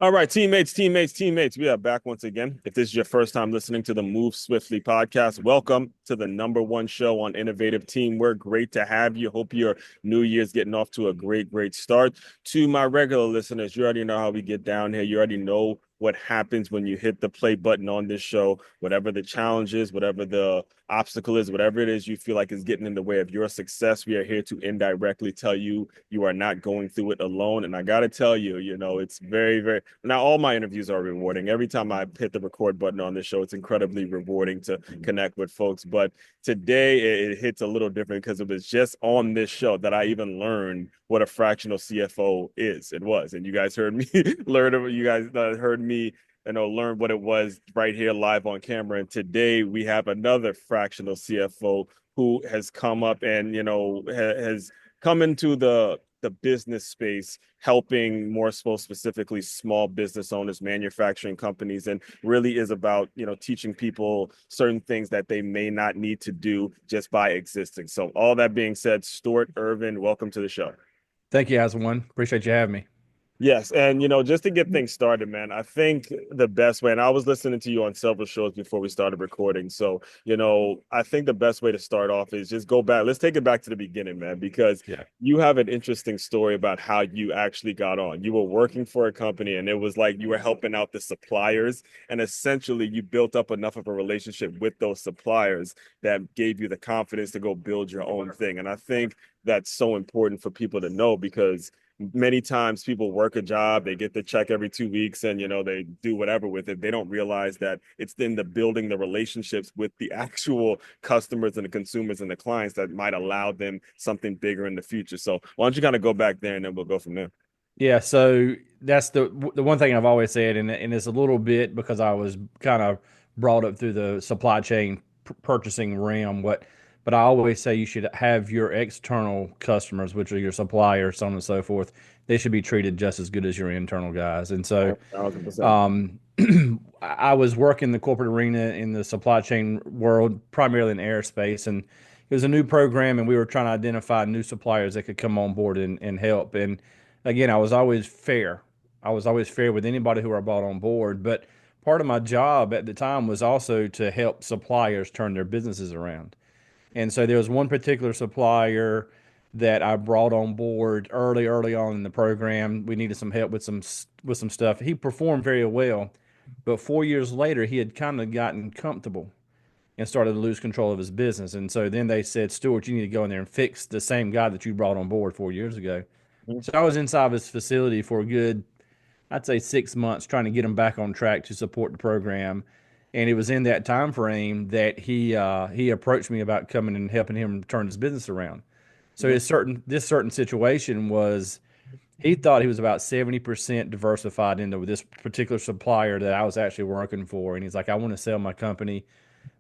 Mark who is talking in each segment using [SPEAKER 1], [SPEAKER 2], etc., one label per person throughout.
[SPEAKER 1] All right, teammates. We are back once again. If this is your first time listening to the Move Swiftly podcast, welcome to the number one show on Innovative Team. We're great to have you. Hope your New Year's getting off to a great start. To my regular listeners, you already know how we get down here. You already know what happens when you hit the play button on this show. Whatever the challenge is, whatever the obstacle is, whatever it is you feel like is getting in the way of your success, we are here to indirectly tell you you are not going through it alone. And I got to tell you, it's very, now all my interviews are rewarding. Every time I hit the record button on this show, it's incredibly rewarding to connect with folks. But today it hits a little different because it was just on this show that I even learned what a fractional CFO is. It was, and you guys heard me heard me learn what it was right here live on camera. And today we have another fractional CFO who has come up and has come into the business space, helping more so specifically small business owners, manufacturing companies, and really is about, teaching people certain things that they may not need to do just by existing. So all that being said, Stewart Ervin, welcome to the show.
[SPEAKER 2] Thank you, one. Appreciate you having me.
[SPEAKER 1] Yes, and just to get things started, man, I think the best way, and I was listening to you on several shows before we started recording. So, I think the best way to start off is just go back. Let's take it back to the beginning, man, because
[SPEAKER 2] Yeah.
[SPEAKER 1] you have an interesting story about how you actually got on. You were working for a company and it was like you were helping out the suppliers, and essentially you built up enough of a relationship with those suppliers that gave you the confidence to go build your own thing. And I think that's so important for people to know because many times people work a job, they get the check every 2 weeks, and they do whatever with it. They don't realize that it's in the building the relationships with the actual customers and the consumers and the clients that might allow them something bigger in the future. So why don't you kind of go back there and then we'll go from there.
[SPEAKER 2] Yeah, so that's the one thing I've always said, and it's a little bit because I was kind of brought up through the supply chain purchasing realm. But I always say you should have your external customers, which are your suppliers, so on and so forth. They should be treated just as good as your internal guys. And so,
[SPEAKER 1] 1,000%.
[SPEAKER 2] um, I was working the corporate arena in the supply chain world, primarily in aerospace, and it was a new program, and we were trying to identify new suppliers that could come on board and help. And again, I was always fair. I was always fair with anybody who I brought on board. But part of my job at the time was also to help suppliers turn their businesses around. And so there was one particular supplier that I brought on board early on in the program. We needed some help with some stuff. He performed very well, but 4 years later, he had kind of gotten comfortable and started to lose control of his business. And so then they said, Stuart, you need to go in there and fix the same guy that you brought on board 4 years ago. So I was inside his facility for a good, I'd say 6 months, trying to get him back on track to support the program. And it was in that time frame that he approached me about coming and helping him turn his business around. So this certain situation was he thought he was about 70% diversified into this particular supplier that I was actually working for. And he's like, I want to sell my company,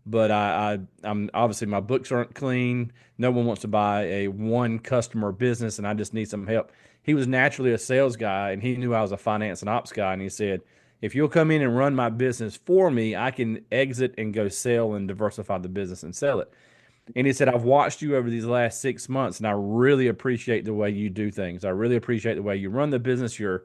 [SPEAKER 2] but I'm obviously my books aren't clean. No one wants to buy a one customer business, and I just need some help. He was naturally a sales guy, and he knew I was a finance and ops guy. And he said, if you'll come in and run my business for me, I can exit and go sell and diversify the business and sell it. And he said, I've watched you over these last 6 months, and I really appreciate the way you do things. I really appreciate the way you run the business. You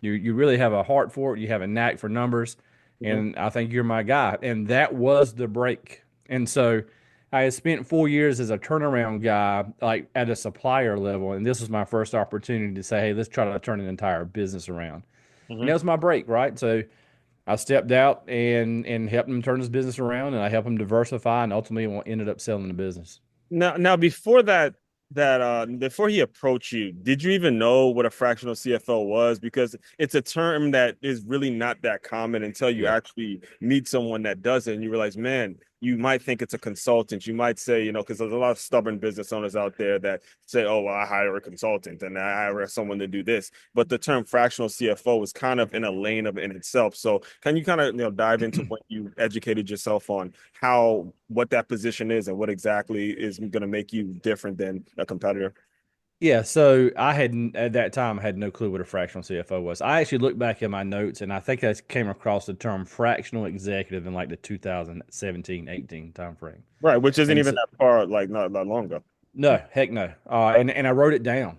[SPEAKER 2] really have a heart for it. You have a knack for numbers,
[SPEAKER 1] Mhm.
[SPEAKER 2] and I think you're my guy. And that was the break. And so I had spent 4 years as a turnaround guy, like at a supplier level, and this was my first opportunity to say, hey, let's try to turn an entire business around. And that
[SPEAKER 1] Mhm.
[SPEAKER 2] was my break, right? So I stepped out and helped him turn his business around, and I helped him diversify, and ultimately ended up selling the business.
[SPEAKER 1] Now before before he approached you, did you even know what a fractional CFO was? Because it's a term that is really not that common until you
[SPEAKER 2] Yeah.
[SPEAKER 1] actually meet someone that does it, and you realize, man, you might think it's a consultant. You might say, because there's a lot of stubborn business owners out there that say, oh, well, I hire a consultant and I hire someone to do this. But the term fractional CFO is kind of in a lane of in itself. So can you kind of dive into what you educated yourself on how what that position is and what exactly is going to make you different than a competitor?
[SPEAKER 2] Yeah, so I had at that time I had no clue what a fractional CFO was. I actually looked back at my notes and I think I came across the term fractional executive in like the 2017-18 timeframe.
[SPEAKER 1] Right, which isn't
[SPEAKER 2] And
[SPEAKER 1] even
[SPEAKER 2] so,
[SPEAKER 1] that far, like not that long ago.
[SPEAKER 2] no, heck no. And I wrote it down.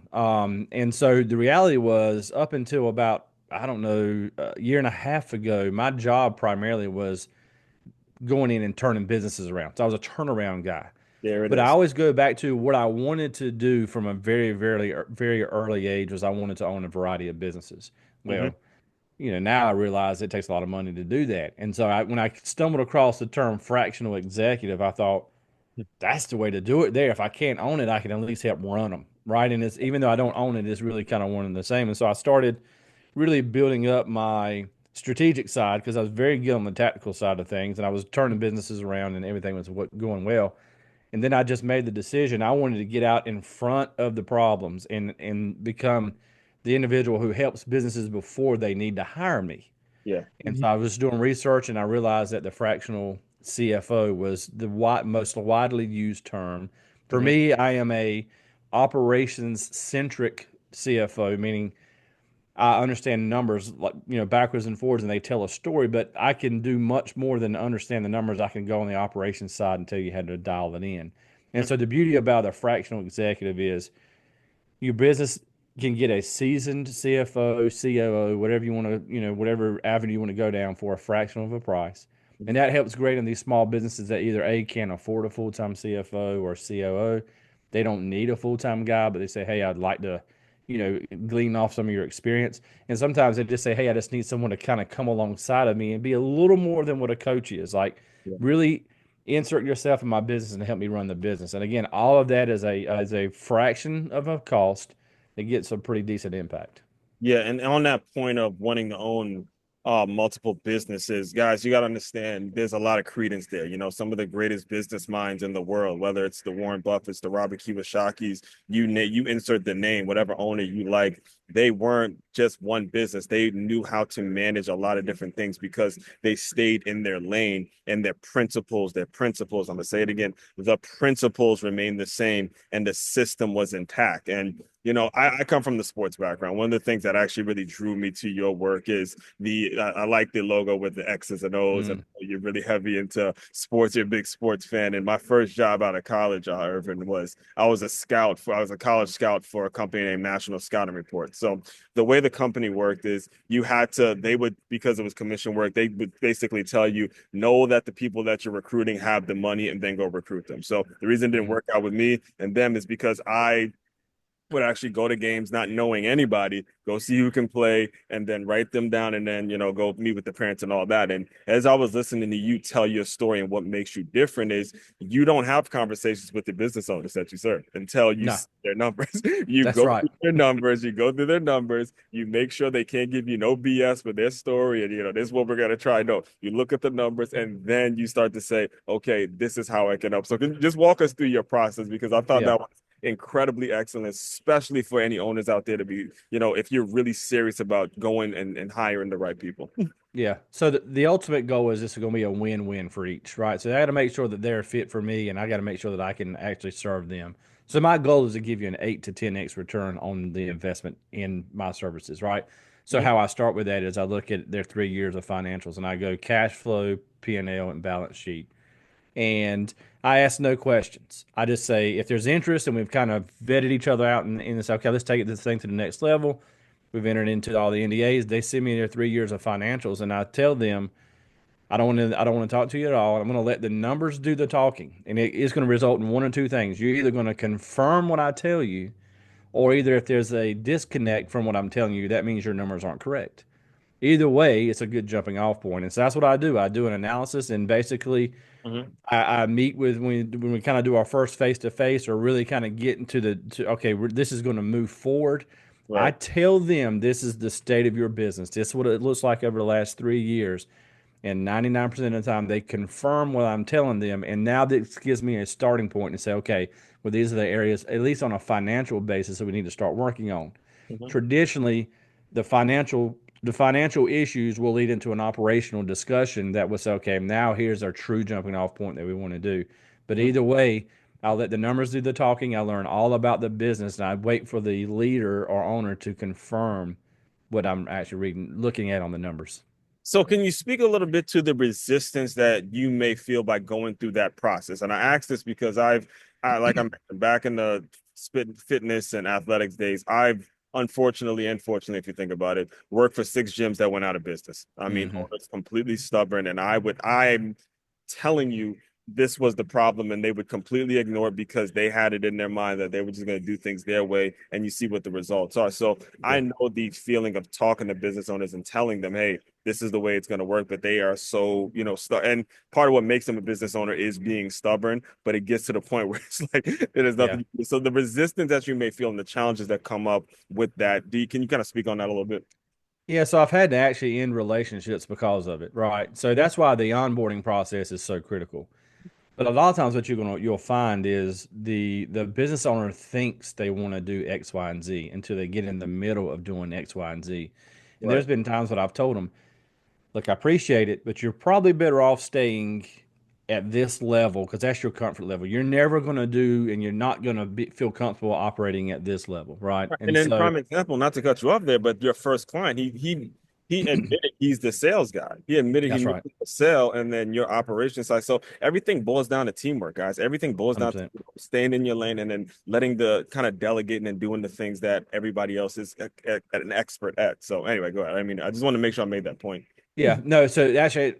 [SPEAKER 2] And so the reality was up until about I don't know, a year and a half ago, my job primarily was going in and turning businesses around. So I was a turnaround guy.
[SPEAKER 1] There it
[SPEAKER 2] But I
[SPEAKER 1] is.
[SPEAKER 2] always go back to what I wanted to do from a very early age was I wanted to own a variety of businesses.
[SPEAKER 1] Hmm.
[SPEAKER 2] Well, now I realize it takes a lot of money to do that. And so when I stumbled across the term fractional executive, I thought that's the way to do it there. If I can't own it, I can at least help run them. Right. And it's even though I don't own it, it's really kind of one and the same. And so I started really building up my strategic side because I was very good on the tactical side of things and I was turning businesses around and everything was going well. And then I just made the decision I wanted to get out in front of the problems and become the individual who helps businesses before they need to hire me.
[SPEAKER 1] Yeah.
[SPEAKER 2] And so I was doing research and I realized that the fractional CFO was the most widely used term. For
[SPEAKER 1] Hmm.
[SPEAKER 2] me, I am a operations centric CFO, meaning I understand numbers like backwards and forwards, and they tell a story. But I can do much more than understand the numbers. I can go on the operations side and tell you how to dial it in. And so the beauty about a fractional executive is your business can get a seasoned CFO, COO, whatever you want to, whatever avenue you want to go down for a fraction of a price. And that helps great in these small businesses that either A, can't afford a full time CFO or COO. They don't need a full time guy, but they say, hey, I'd like to, glean off some of your experience. And sometimes they just say, hey, I just need someone to kind of come alongside of me and be a little more than what a coach is. Like,
[SPEAKER 1] Yeah.
[SPEAKER 2] really insert yourself in my business and help me run the business. And again, all of that is a fraction of a cost that gets a pretty decent impact.
[SPEAKER 1] Yeah, and on that point of wanting to own multiple businesses, guys, you got to understand there's a lot of credence there. Some of the greatest business minds in the world, whether it's the Warren Buffetts, the Robert Kiyosaki's, you insert the name, whatever owner you like, they weren't just one business. They knew how to manage a lot of different things because they stayed in their lane and their principles, I'm gonna say it again, the principles remained the same and the system was intact. And I come from the sports background. One of the things that actually really drew me to your work is I like the logo with the X's and O's, and
[SPEAKER 2] Mm,
[SPEAKER 1] you're really heavy into sports. You're a big sports fan. And my first job out of college, Irvin, I was a college scout for a company named National Scouting Report. So the way the company worked is they would, because it was commission work, they would basically tell you, know that the people that you're recruiting have the money and then go recruit them. So the reason it didn't
[SPEAKER 2] mm,
[SPEAKER 1] work out with me and them is because I would actually go to games not knowing anybody, go see who can play, and then write them down, and then go meet with the parents and all that. And as I was listening to you tell your story and what makes you different is you don't have conversations with the business owners that you serve until you
[SPEAKER 2] no,
[SPEAKER 1] see their numbers. You
[SPEAKER 2] that's
[SPEAKER 1] go
[SPEAKER 2] right.
[SPEAKER 1] through their numbers, you go through their numbers, you make sure they can't give you no BS with their story, and this is what we're gonna try. No, you look at the numbers, and then you start to say, okay, this is how I can help. So can you just walk us through your process because I thought
[SPEAKER 2] Yeah.
[SPEAKER 1] that was incredibly excellent, especially for any owners out there to be, if you're really serious about going and hiring the right people.
[SPEAKER 2] Yeah. So the ultimate goal is this is going to be a win-win for each, right? So I got to make sure that they're fit for me and I got to make sure that I can actually serve them. So my goal is to give you an 8 to 10x return on the investment in my services, right? So
[SPEAKER 1] Mhm.
[SPEAKER 2] how I start with that is I look at their 3 years of financials and I go cash flow, P&L, and balance sheet. And I ask no questions. I just say if there's interest and we've kind of vetted each other out and say, okay, let's take this thing to the next level. We've entered into all the NDAs. They send me their 3 years of financials, and I tell them I don't want to talk to you at all. I'm going to let the numbers do the talking, and it is going to result in one or two things. You're either going to confirm what I tell you, or either if there's a disconnect from what I'm telling you, that means your numbers aren't correct. Either way, it's a good jumping off point, and so that's what I do. I do an analysis, and basically
[SPEAKER 1] Mhm.
[SPEAKER 2] I meet with when we kind of do our first face to face or really kind of get into okay, this is going to move forward. I
[SPEAKER 1] Right.
[SPEAKER 2] tell them this is the state of your business. This is what it looks like over the last 3 years. And 99% of the time, they confirm what I'm telling them. And now this gives me a starting point to say, okay, well, these are the areas, at least on a financial basis, that we need to start working on.
[SPEAKER 1] Mhm.
[SPEAKER 2] Traditionally, the financial issues will lead into an operational discussion that will say, okay, now here's our true jumping off point that we want to do. But
[SPEAKER 1] Mhm.
[SPEAKER 2] either way, I'll let the numbers do the talking. I learn all about the business, and I wait for the leader or owner to confirm what I'm actually looking at on the numbers.
[SPEAKER 1] So can you speak a little bit to the resistance that you may feel by going through that process? And I ask this because like I'm back in the fitness and athletics days. I've unfortunately and fortunately, if you think about it, worked for six gyms that went out of business. I mean,
[SPEAKER 2] Hmm.
[SPEAKER 1] owners completely stubborn, and I'm telling you, this was the problem, and they would completely ignore it because they had it in their mind that they were just going to do things their way, and you see what the results are. So I
[SPEAKER 2] Yeah.
[SPEAKER 1] know the feeling of talking to business owners and telling them, hey, this is the way it's going to work, but they are so, and part of what makes them a business owner is being stubborn, but it gets to the point where it's like there's
[SPEAKER 2] Yeah.
[SPEAKER 1] nothing. So the resistance that you may feel and the challenges that come up with that, can you kind of speak on that a little bit?
[SPEAKER 2] Yeah, so I've had to actually end relationships because of it, right? So
[SPEAKER 1] Mhm.
[SPEAKER 2] that's why the onboarding process is so critical. But a lot of times what you'll find is the business owner thinks they want to do X, Y, and Z until they get in the middle of doing X, Y, and Z. And
[SPEAKER 1] Right.
[SPEAKER 2] there's been times that I've told them, look, I appreciate it, but you're probably better off staying at this level because that's your comfort level. You're never going to do, and you're not going to feel comfortable operating at this level, right?
[SPEAKER 1] And
[SPEAKER 2] And
[SPEAKER 1] then
[SPEAKER 2] so
[SPEAKER 1] prime example, not to cut you off there, but your first client, he admitted he's the sales guy. He admitted he
[SPEAKER 2] that's
[SPEAKER 1] knew
[SPEAKER 2] right,
[SPEAKER 1] how to sell, and then your operations side. So everything boils down to teamwork, guys. Everything boils down to
[SPEAKER 2] 100%.
[SPEAKER 1] staying in your lane and then letting the kind of delegating and doing the things that everybody else is an expert at. So anyway, go ahead. I mean, I just want to make sure I made that point.
[SPEAKER 2] Yeah, no. So actually,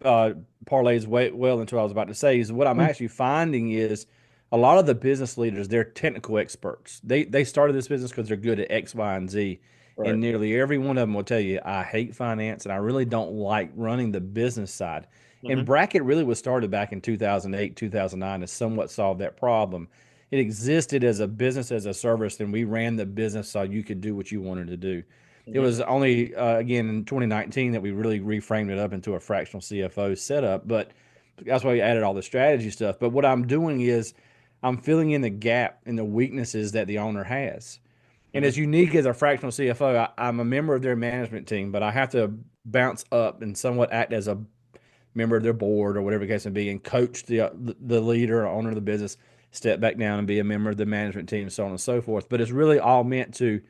[SPEAKER 2] uh, parlays well into what I was about to say. Is what I'm actually finding is a lot of the business leaders, they're technical experts. They started this business because they're good at X, Y, and Z,
[SPEAKER 1] Right.
[SPEAKER 2] and nearly every one of them will tell you, I hate finance and I really don't like running the business side. And
[SPEAKER 1] Hmm.
[SPEAKER 2] Bracket really was started back in 2008, 2009 to somewhat solve that problem. It existed as a business as a service, and we ran the business so you could do what you wanted to do. It
[SPEAKER 1] Hmm.
[SPEAKER 2] was only again in 2019 that we really reframed it up into a fractional CFO setup, but that's why we added all the strategy stuff. But what I'm doing is I'm filling in the gap in the weaknesses that the owner has. And
[SPEAKER 1] Hmm.
[SPEAKER 2] as unique as a fractional CFO, I'm a member of their management team, but I have to bounce up and somewhat act as a member of their board or whatever the case may be, and coach the leader or owner of the business, step back down and be a member of the management team, so on and so forth. But it's really all meant to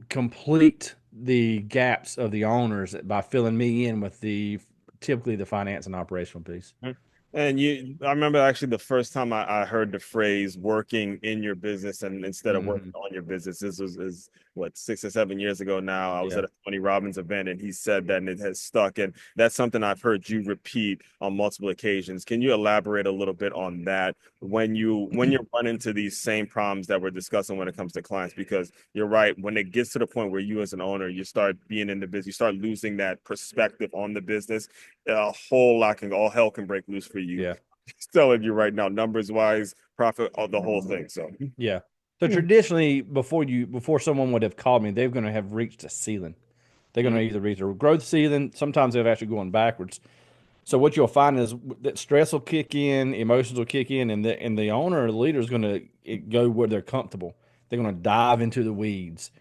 [SPEAKER 2] complete the gaps of the owners by filling me in with the typically the finance and operational piece.
[SPEAKER 1] And I remember actually the first time I heard the phrase working in your business and instead of working
[SPEAKER 2] Hmm.
[SPEAKER 1] on your business. This was is what 6 or 7 years ago now. I was
[SPEAKER 2] Yeah.
[SPEAKER 1] at a Tony Robbins event and he said that and it has stuck. And that's something I've heard you repeat on multiple occasions. Can you elaborate a little bit on that when you run into these same problems that we're discussing when it comes to clients? Because you're right, when it gets to the point where you as an owner, you start being in the business, you start losing that perspective on the business, a whole lot can all hell can break loose for you.
[SPEAKER 2] Yeah.
[SPEAKER 1] Telling you right now, numbers wise, profit, the whole thing. So,
[SPEAKER 2] Yeah. So traditionally, before someone would have called me, they're going to have reached a ceiling. They're going
[SPEAKER 1] mhm,
[SPEAKER 2] to either reach a growth ceiling. Sometimes they're actually going backwards. So what you'll find is that stress will kick in, emotions will kick in, and the owner or the leader is going to go where they're comfortable. They're going to dive into the weeds,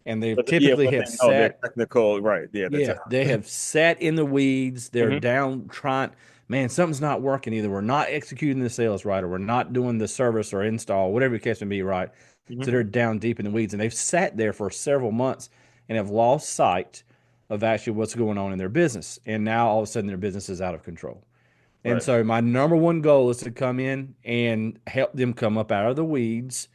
[SPEAKER 2] and they
[SPEAKER 1] but yeah,
[SPEAKER 2] typically
[SPEAKER 1] but
[SPEAKER 2] have
[SPEAKER 1] they know they're
[SPEAKER 2] sat.
[SPEAKER 1] technical, right? Yeah, that's
[SPEAKER 2] Yeah, they have sat in the weeds. They're
[SPEAKER 1] mhm,
[SPEAKER 2] down trying, man, something's not working. Either we're not executing the sales right, or we're not doing the service or install, whatever the case may be, right?
[SPEAKER 1] mhm,
[SPEAKER 2] So they're down deep in the weeds and they've sat there for several months and have lost sight of actually what's going on in their business. And now all of a sudden their business is out of control. And
[SPEAKER 1] right.
[SPEAKER 2] so my number one goal is to come in and help them come up out of the weeds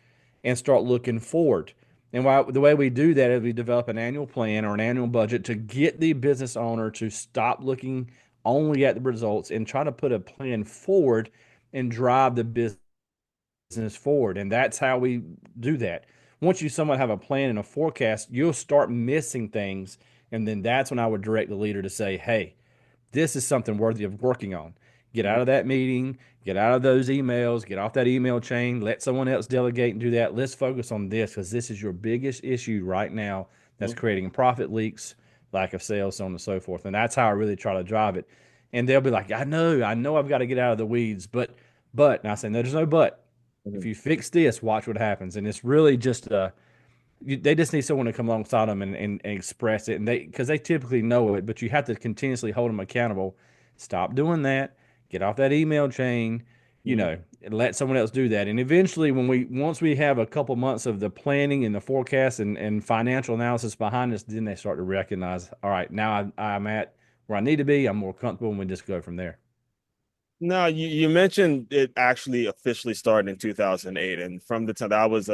[SPEAKER 2] and start looking forward. And the way we do that is we develop an annual plan or an annual budget to get the business owner to stop looking only at the results and try to put a plan forward and drive the business forward. And that's how we do that. Once you somewhat have a plan and a forecast, you'll start missing things. And then that's when I would direct the leader to say, hey, this is something worthy of working on. Get
[SPEAKER 1] Mhm,
[SPEAKER 2] out of that meeting, get out of those emails, get off that email chain, let someone else delegate and do that. Let's focus on this because this is your biggest issue right now that's
[SPEAKER 1] mhm,
[SPEAKER 2] creating profit leaks, lack of sales, so on and so forth. And that's how I really try to drive it. And they'll be like, I know I've got to get out of the weeds, and I say, no, there's no but. If
[SPEAKER 1] mhm.
[SPEAKER 2] you fix this, watch what happens. And it's really just they just need someone to come alongside them and express it, and they typically know it, but you have to continuously hold them accountable. Stop doing that. Get off that email chain.
[SPEAKER 1] Mhm.
[SPEAKER 2] And let someone else do that. And eventually, once we have a couple months of the planning and the forecast and financial analysis behind us, then they start to recognize, all right, now I'm at where I need to be. I'm more comfortable, and we just go from there.
[SPEAKER 1] No, you mentioned it actually officially started in 2008, and from the time that was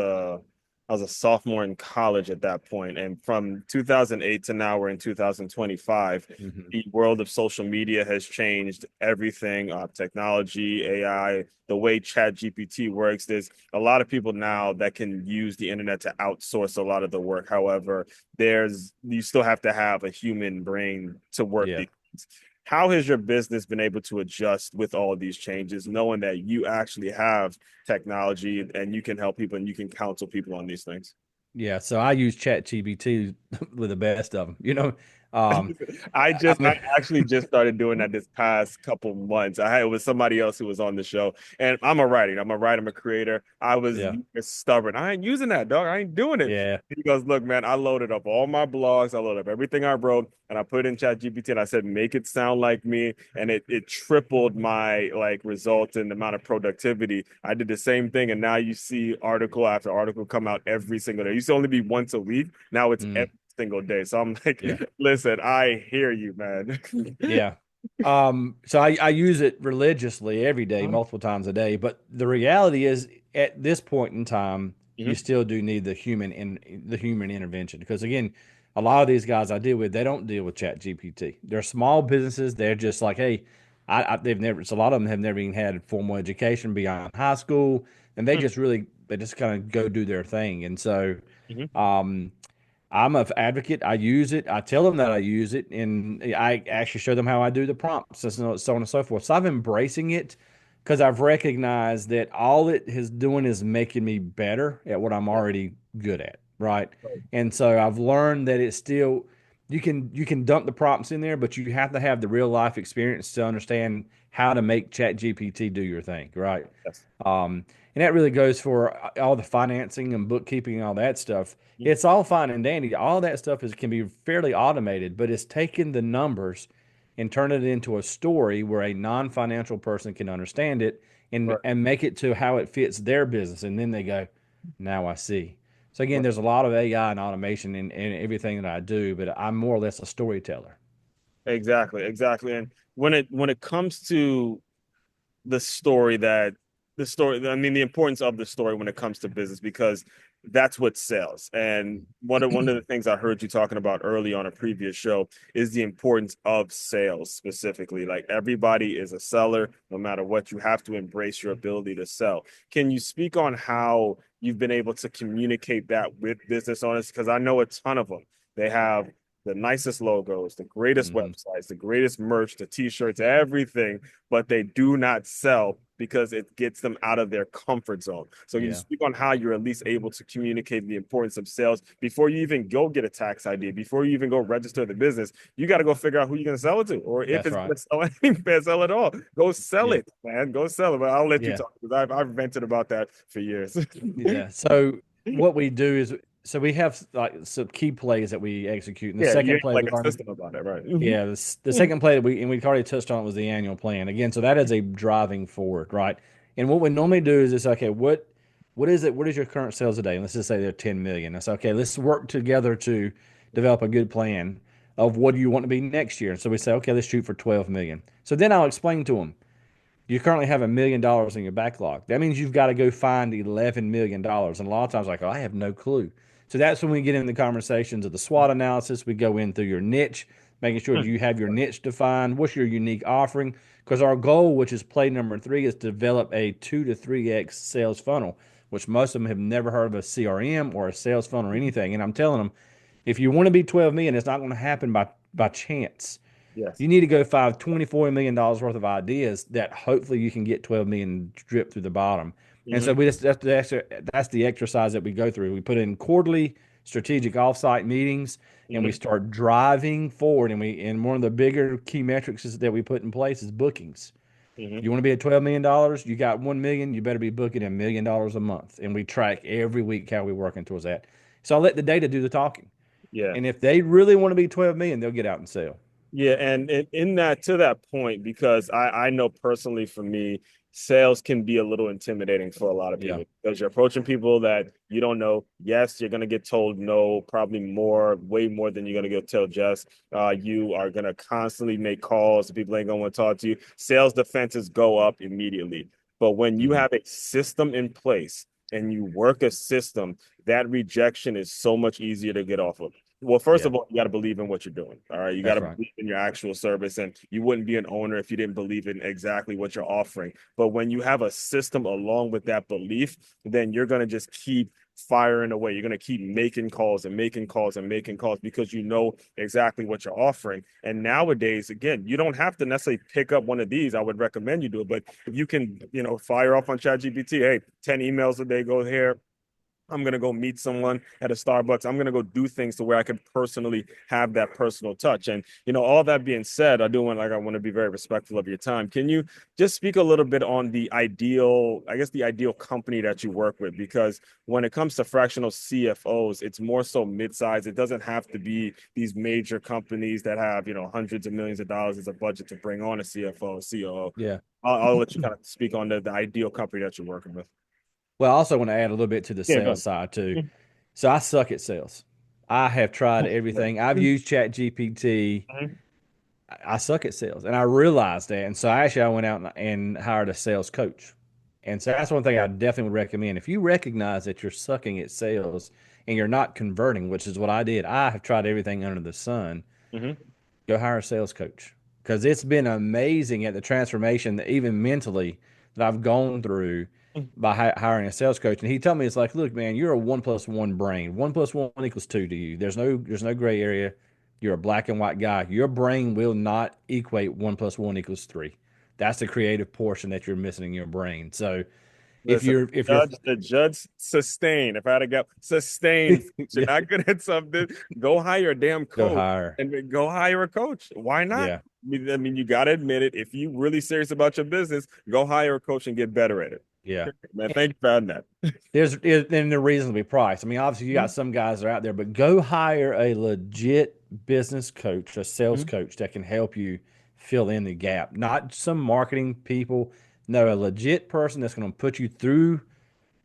[SPEAKER 1] I was a sophomore in college at that point. And from 2008 to now, we're in 2025.
[SPEAKER 2] Hmm.
[SPEAKER 1] The world of social media has changed everything, technology, AI, the way Chat GPT works. There's a lot of people now that can use the internet to outsource a lot of the work. However, you still have to have a human brain to work
[SPEAKER 2] Yeah.
[SPEAKER 1] these things. How has your business been able to adjust with all these changes, knowing that you actually have technology and you can help people and you can counsel people on these things?
[SPEAKER 2] Yeah. So I use Chat GBT with the best of them. Um,
[SPEAKER 1] I
[SPEAKER 2] I'm,
[SPEAKER 1] actually just started doing that this past couple months. It was somebody else who was on the show, and I'm a creator. I was
[SPEAKER 2] yeah.
[SPEAKER 1] stubborn. I ain't using that, dog. I ain't doing it.
[SPEAKER 2] Yeah.
[SPEAKER 1] He goes, look, man, I loaded up all my blogs, I loaded up everything I wrote, and I put it in Chat GPT, and I said, make it sound like me, and it tripled my like results and the amount of productivity. I did the same thing, and now you see article after article come out every single day. It used to only be once a week. Now it's
[SPEAKER 2] Mm,
[SPEAKER 1] every single day. So I'm like,
[SPEAKER 2] yeah.
[SPEAKER 1] listen, I hear you, man.
[SPEAKER 2] Yeah. So I use it religiously every day, multiple times a day. But the reality is, at this point in time, you
[SPEAKER 1] Mhm.
[SPEAKER 2] still do need the human intervention. Because again, a lot of these guys I deal with, they don't deal with Chat GPT. They're small businesses. They're just like, hey, they've never. So a lot of them have never even had formal education beyond high school, and they just kind of go do their thing. And so,
[SPEAKER 1] Mhm.
[SPEAKER 2] um, I'm an advocate. I use it. I tell them that I use it, and I actually show them how I do the prompts, and so on and so forth. So I'm embracing it because I've recognized that all it is doing is making me better at what I'm already good at, right? And so I've learned that it's still you can dump the prompts in there, but you have to have the real life experience to understand how to make Chat GPT do your thing, right?
[SPEAKER 1] Yes.
[SPEAKER 2] And that really goes for all the financing and bookkeeping and all that stuff.
[SPEAKER 1] Mhm.
[SPEAKER 2] It's all fine and dandy. All that stuff can be fairly automated, but it's taking the numbers and turn it into a story where a non-financial person can understand it and
[SPEAKER 1] Right.
[SPEAKER 2] and make it to how it fits their business. And then they go, now I see. So again,
[SPEAKER 1] Right.
[SPEAKER 2] there's a lot of AI and automation in everything that I do, but I'm more or less a storyteller.
[SPEAKER 1] Exactly. Exactly. And when it comes to the story that I mean, the importance of the story when it comes to business, because that's what sells. And one of the things I heard you talking about early on a previous show is the importance of sales specifically. Like everybody is a seller, no matter what, you have to embrace your ability to sell. Can you speak on how you've been able to communicate that with business owners? Because I know a ton of them. They have the nicest logos, the greatest
[SPEAKER 2] Hmm.
[SPEAKER 1] websites, the greatest merch, the t-shirts, everything, but they do not sell because it gets them out of their comfort zone. So can you
[SPEAKER 2] Yeah,
[SPEAKER 1] speak on how you're at least able to communicate the importance of sales before you even go get a tax ID, before you even go register the business? You got to go figure out who you're going to sell it to, or if
[SPEAKER 2] that's
[SPEAKER 1] it's
[SPEAKER 2] right.
[SPEAKER 1] going to sell anything, sell it all. Go sell
[SPEAKER 2] Yeah,
[SPEAKER 1] it, man. Go sell it. But I'll let you
[SPEAKER 2] yeah.
[SPEAKER 1] talk because I've vented about that for years.
[SPEAKER 2] Yeah. So what we do is we have like some key plays that we execute. And the
[SPEAKER 1] Yeah, you
[SPEAKER 2] second
[SPEAKER 1] ain't
[SPEAKER 2] play
[SPEAKER 1] like
[SPEAKER 2] we
[SPEAKER 1] a
[SPEAKER 2] learned,
[SPEAKER 1] system about it, right?
[SPEAKER 2] yeah, the second play that we've already touched on was the annual plan. Again, so that is a driving forward, right? And what we normally do is it's okay, what is it? What is your current sales today? And let's just say they're 10 million. That's okay. Let's work together to develop a good plan of what do you want to be next year. So we say, okay, let's shoot for 12 million. So then I'll explain to them you currently have $1 million in your backlog. That means you've got to go find $11 million. And a lot of times, like, oh, I have no clue. So that's when we get into the conversations of the SWOT analysis. We go in through your niche, making sure you have your niche defined. What's your unique offering? Because our goal, which is play number three, is to develop a 2 to 3x sales funnel, which most of them have never heard of a CRM or a sales funnel or anything. And I'm telling them, if you want to be 12 million, it's not going to happen by chance.
[SPEAKER 1] Yes.
[SPEAKER 2] You need to go find $24 million worth of ideas that hopefully you can get 12 million drip through the bottom. And so
[SPEAKER 1] Hmm.
[SPEAKER 2] we just that's the exercise that we go through. We put in quarterly strategic offsite meetings and we
[SPEAKER 1] Hmm.
[SPEAKER 2] start driving forward. And one of the bigger key metrics that we put in place is bookings.
[SPEAKER 1] Hmm.
[SPEAKER 2] You want to be at $12 million, you got 1 million, you better be booking $1 million a month. And we track every week how we're working towards that. So I let the data do the talking.
[SPEAKER 1] Yeah.
[SPEAKER 2] And if they really want to be 12 million, they'll get out and sell.
[SPEAKER 1] Yeah, and in that to that point, because I know personally for me, sales can be a little intimidating for a lot of
[SPEAKER 2] Yeah.
[SPEAKER 1] people because you're approaching people that you don't know. Yes, you're gonna get told no, probably more, way more than you're gonna get told yes. You are gonna constantly make calls to people ain't gonna want to talk to you. Sales defenses go up immediately. But when you
[SPEAKER 2] Mhm.
[SPEAKER 1] have a system in place and you work a system, that rejection is so much easier to get off of. Well, first
[SPEAKER 2] Yeah,
[SPEAKER 1] of all, you got to believe in what you're doing. All right. You got
[SPEAKER 2] that's
[SPEAKER 1] to
[SPEAKER 2] right.
[SPEAKER 1] believe in your actual service, and you wouldn't be an owner if you didn't believe in exactly what you're offering. But when you have a system along with that belief, then you're going to just keep firing away. You're going to keep making calls and making calls and making calls because you know exactly what you're offering. And nowadays, again, you don't have to necessarily pick up one of these. I would recommend you do it, but if you can, fire off on ChatGPT, hey, 10 emails a day go here. I'm going to go meet someone at a Starbucks. I'm going to go do things to where I can personally have that personal touch. And, all that being said, I want to be very respectful of your time. Can you just speak a little bit on the ideal company that you work with? Because when it comes to fractional CFOs, it's more so mid-size. It doesn't have to be these major companies that have, hundreds of millions of dollars as a budget to bring on a CFO, COO.
[SPEAKER 2] Yeah.
[SPEAKER 1] I'll let you kind of speak on the ideal company that you're working with.
[SPEAKER 2] Well, I also want to add a little bit to the
[SPEAKER 1] Yeah, go
[SPEAKER 2] sales side too. So I suck at sales. I have tried everything. I've
[SPEAKER 1] ahead.
[SPEAKER 2] used Chat GPT.
[SPEAKER 1] Mhm.
[SPEAKER 2] I suck at sales, and I realized that. And so I went out and hired a sales coach. And so that's one thing I definitely would recommend. If you recognize that you're sucking at sales and you're not converting, which is what I did, I have tried everything under the sun.
[SPEAKER 1] Mhm.
[SPEAKER 2] Go hire a sales coach because it's been amazing at the transformation that even mentally that I've gone through by hiring a sales coach. And he told me, it's like, look, man, you're a 1+1 brain. 1+1 = 2 to you. There's no gray area. You're a black and white guy. Your brain will not equate 1+1 = 3. That's the creative portion that you're missing in your brain. So if
[SPEAKER 1] Listen,
[SPEAKER 2] you're
[SPEAKER 1] the judge sustain. If I had to go sustain, you're
[SPEAKER 2] yeah,
[SPEAKER 1] not good at something, go hire a damn
[SPEAKER 2] go
[SPEAKER 1] coach
[SPEAKER 2] hire.
[SPEAKER 1] and then go hire a coach. Why not?
[SPEAKER 2] Yeah.
[SPEAKER 1] I mean, you got to admit it. If you really serious about your business, go hire a coach and get better at it.
[SPEAKER 2] Yeah.
[SPEAKER 1] Man, thank you for adding that.
[SPEAKER 2] And they're reasonably priced. I mean, obviously you got some guys that are out there, but go hire a legit business coach, a sales
[SPEAKER 1] Mhm.
[SPEAKER 2] coach that can help you fill in the gap. Not some marketing people. No, a legit person that's going to put you through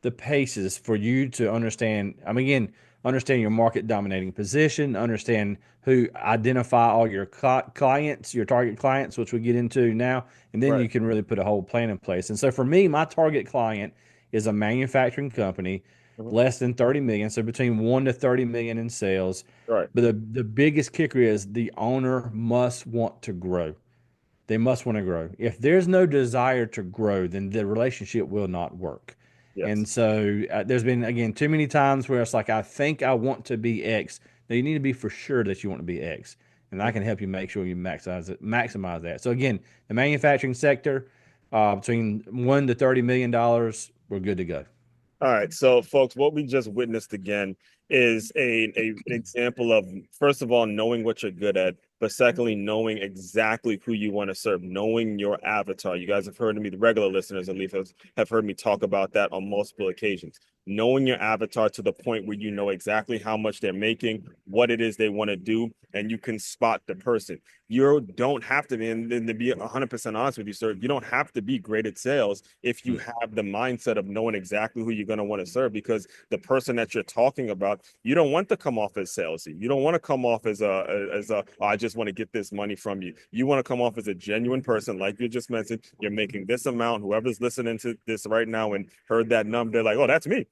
[SPEAKER 2] the paces for you to understand. I mean, again, understand your market dominating position, understand who identify all your clients, your target clients, which we get into now, and then
[SPEAKER 1] Right.
[SPEAKER 2] you can really put a whole plan in place. And so for me, my target client is a manufacturing company,
[SPEAKER 1] Mhm.
[SPEAKER 2] less than 30 million, so between 1 to 30 million in sales.
[SPEAKER 1] Right.
[SPEAKER 2] But the biggest kicker is the owner must want to grow. They must want to grow. If there's no desire to grow, then the relationship will not work. And
[SPEAKER 1] Yes.
[SPEAKER 2] so there's been, again, too many times where it's like, I think I want to be X. Now you need to be for sure that you want to be X. And I can help you make sure you maximize that. So again, the manufacturing sector, between 1 to $30 million, we're good to go.
[SPEAKER 1] All right, so folks, what we just witnessed again is an example of, first of all, knowing what you're good at, but secondly, knowing exactly who you want to serve, knowing your avatar. You guys have heard me, the regular listeners at least have heard me talk about that on multiple occasions. Knowing your avatar to the point where you know exactly how much they're making, what it is they want to do, and you can spot the person. You don't have to be, and to be 100% honest with you, sir, you don't have to be great at sales if you
[SPEAKER 2] Mm.
[SPEAKER 1] have the mindset of knowing exactly who you're going to want to serve, because the person that you're talking about, you don't want to come off as salesy. You don't want to come off as oh, I just want to get this money from you. You want to come off as a genuine person, like you just mentioned. You're making this amount. Whoever's listening to this right now and heard that number, they're like, oh, that's me.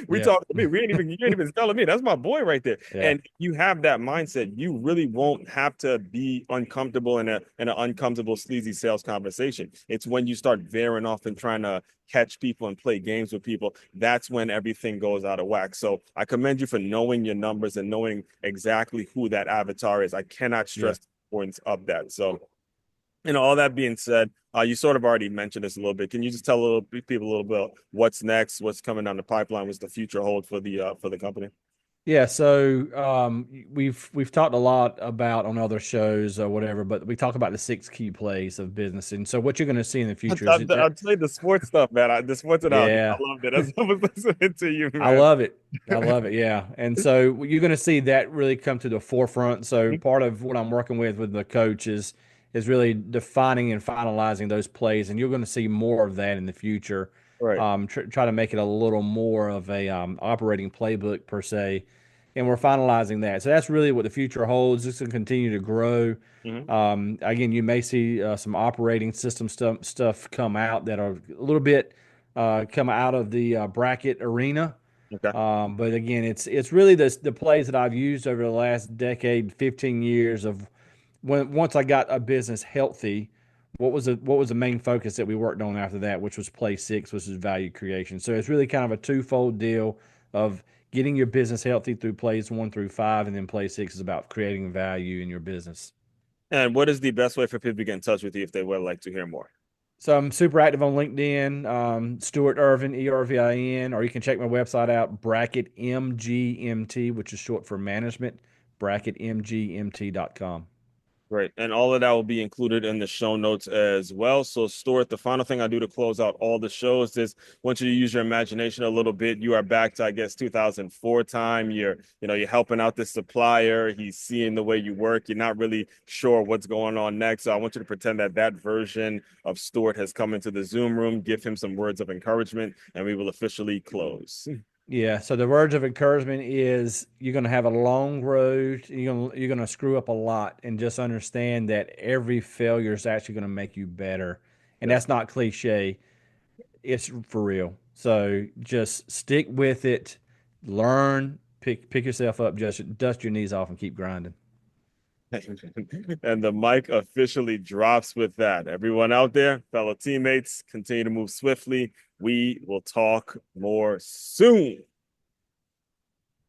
[SPEAKER 1] We
[SPEAKER 2] Yeah.
[SPEAKER 1] talking to me. You ain't even telling me. That's my boy right there.
[SPEAKER 2] Yeah.
[SPEAKER 1] And you have that mindset, you really won't have to be uncomfortable in an uncomfortable, sleazy sales conversation. It's when you start veering off and trying to catch people and play games with people, that's when everything goes out of whack. So I commend you for knowing your numbers and knowing exactly who that avatar is. I cannot
[SPEAKER 2] Yeah.
[SPEAKER 1] stress the importance of that. So, all that being said, you sort of already mentioned this a little bit. Can you just tell people a little bit what's next, what's coming down the pipeline, what's the future hold for the company?
[SPEAKER 2] Yeah, so we've talked a lot about on other shows or whatever, but we talk about the 6 key plays of business. And so what you're going to see in the future is
[SPEAKER 1] I'll tell you the sports stuff, man. The sports analogy. I
[SPEAKER 2] yeah,
[SPEAKER 1] loved it. As I was listening to you,
[SPEAKER 2] I
[SPEAKER 1] man.
[SPEAKER 2] love it. I love it. Yeah. And so you're going to see that really come to the forefront. So part of what I'm working with the coach is really defining and finalizing those plays, and you're going to see more of that in the future.
[SPEAKER 1] Right.
[SPEAKER 2] Try to make it a little more of a operating playbook per se, and we're finalizing that. So that's really what the future holds. It's going to continue to grow.
[SPEAKER 1] Hmm.
[SPEAKER 2] Again, you may see some operating system stuff come out that are a little bit come out of the bracket arena.
[SPEAKER 1] Okay.
[SPEAKER 2] But again, it's really the plays that I've used over the last decade, 15 years of once I got a business healthy, what was the main focus that we worked on after that, which was play six, which is value creation. So it's really kind of a twofold deal of getting your business healthy through plays one through five, and then play six is about creating value in your business.
[SPEAKER 1] And what is the best way for people to get in touch with you if they would like to hear more?
[SPEAKER 2] So I'm super active on LinkedIn, Stewart Ervin, Ervin, or you can check my website out, Bracket MGMT, which is short for management, bracketmgmt.com.
[SPEAKER 1] Great. And all of that will be included in the show notes as well. So, Stuart, the final thing I do to close out all the shows is want you to use your imagination a little bit. You are back to, I guess, 2004 time. You're helping out this supplier. He's seeing the way you work. You're not really sure what's going on next. So I want you to pretend that that version of Stuart has come into the Zoom room. Give him some words of encouragement, and we will officially close.
[SPEAKER 2] Yeah. So the words of encouragement is you're going to have a long road. You're going to screw up a lot, and just understand that every failure is actually going to make you better. And
[SPEAKER 1] Yeah.
[SPEAKER 2] that's not cliche. It's for real. So just stick with it, learn, pick yourself up, just dust your knees off and keep grinding.
[SPEAKER 1] And the mic officially drops with that. Everyone out there, fellow teammates, continue to move swiftly. We will talk more soon.